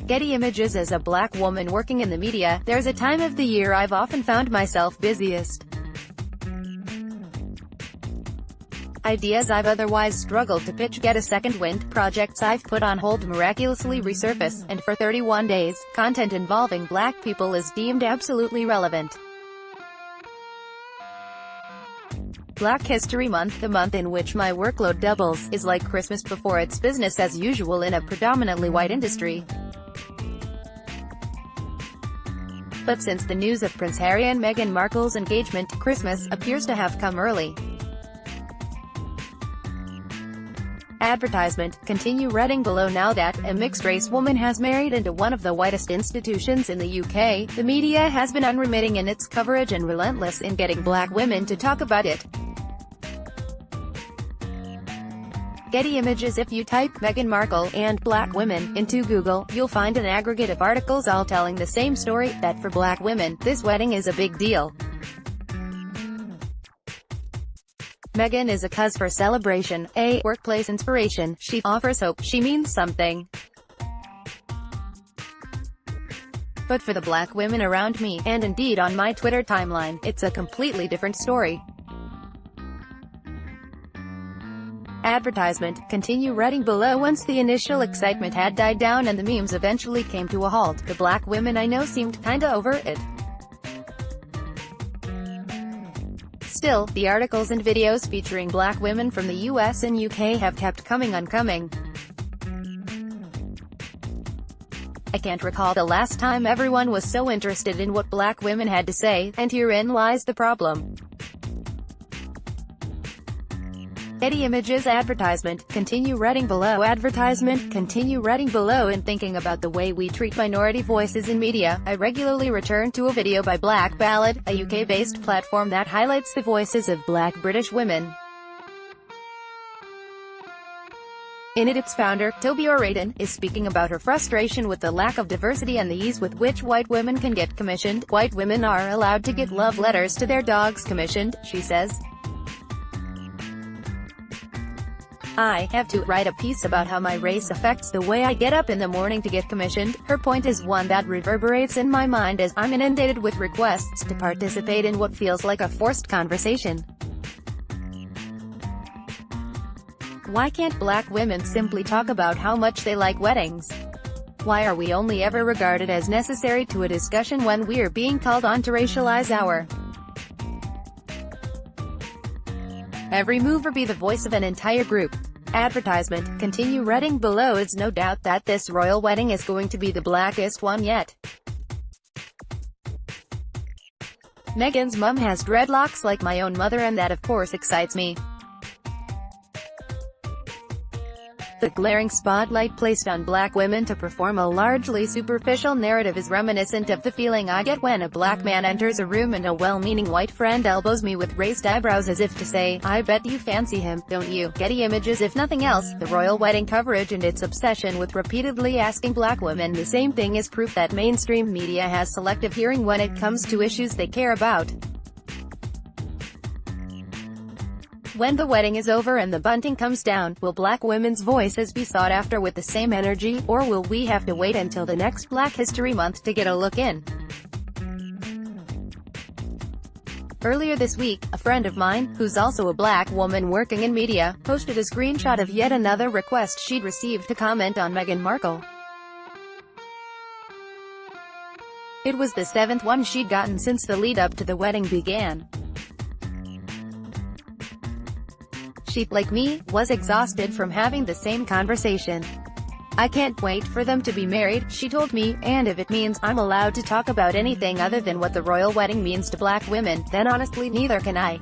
Getty Images. As a black woman working in the media, there's a time of the year I've often found myself busiest. Ideas I've otherwise struggled to pitch get a second wind, projects I've put on hold miraculously resurface, and for 31 days, content involving black people is deemed absolutely relevant. Black History Month, the month in which my workload doubles, is like Christmas before it's business as usual in a predominantly white industry. But since the news of Prince Harry and Meghan Markle's engagement, Christmas appears to have come early. Advertisement, continue reading below. Now that a mixed-race woman has married into one of the whitest institutions in the UK, the media has been unremitting in its coverage and relentless in getting black women to talk about it. Getty Images. If you type Meghan Markle and black women into Google, you'll find an aggregate of articles all telling the same story, that for black women, this wedding is a big deal. Meghan is a cause for celebration, a workplace inspiration, she offers hope, she means something. But for the black women around me, and indeed on my Twitter timeline, it's a completely different story. Advertisement, continue reading below. Once the initial excitement had died down and the memes eventually came to a halt, the black women I know seemed kinda over it. Still, the articles and videos featuring black women from the US and UK have kept coming. I can't recall the last time everyone was so interested in what black women had to say, and herein lies the problem. Getty Images. Advertisement, continue reading below. Advertisement, continue reading below. In thinking about the way we treat minority voices in media, I regularly return to a video by Black Ballad, a UK-based platform that highlights the voices of black British women. In it, its founder, Toby O'Raden, is speaking about her frustration with the lack of diversity and the ease with which white women can get commissioned. White women are allowed to get love letters to their dogs commissioned, she says. I have to write a piece about how my race affects the way I get up in the morning to get commissioned. Her point is one that reverberates in my mind as I'm inundated with requests to participate in what feels like a forced conversation. Why can't black women simply talk about how much they like weddings? Why are we only ever regarded as necessary to a discussion when we're being called on to racialize our every move or be the voice of an entire group? Advertisement, continue reading below. It's no doubt that this royal wedding is going to be the blackest one yet. Meghan's mum has dreadlocks like my own mother, and that of course excites me. The glaring spotlight placed on black women to perform a largely superficial narrative is reminiscent of the feeling I get when a black man enters a room and a well-meaning white friend elbows me with raised eyebrows as if to say, I bet you fancy him, don't you? Getty Images. If nothing else, the royal wedding coverage and its obsession with repeatedly asking black women the same thing is proof that mainstream media has selective hearing when it comes to issues they care about. When the wedding is over and the bunting comes down, will black women's voices be sought after with the same energy, or will we have to wait until the next Black History Month to get a look in? Earlier this week, a friend of mine, who's also a black woman working in media, posted a screenshot of yet another request she'd received to comment on Meghan Markle. It was the 7th one she'd gotten since the lead-up to the wedding began. She, like me, was exhausted from having the same conversation. I can't wait for them to be married, she told me, and if it means I'm allowed to talk about anything other than what the royal wedding means to black women, then honestly neither can I.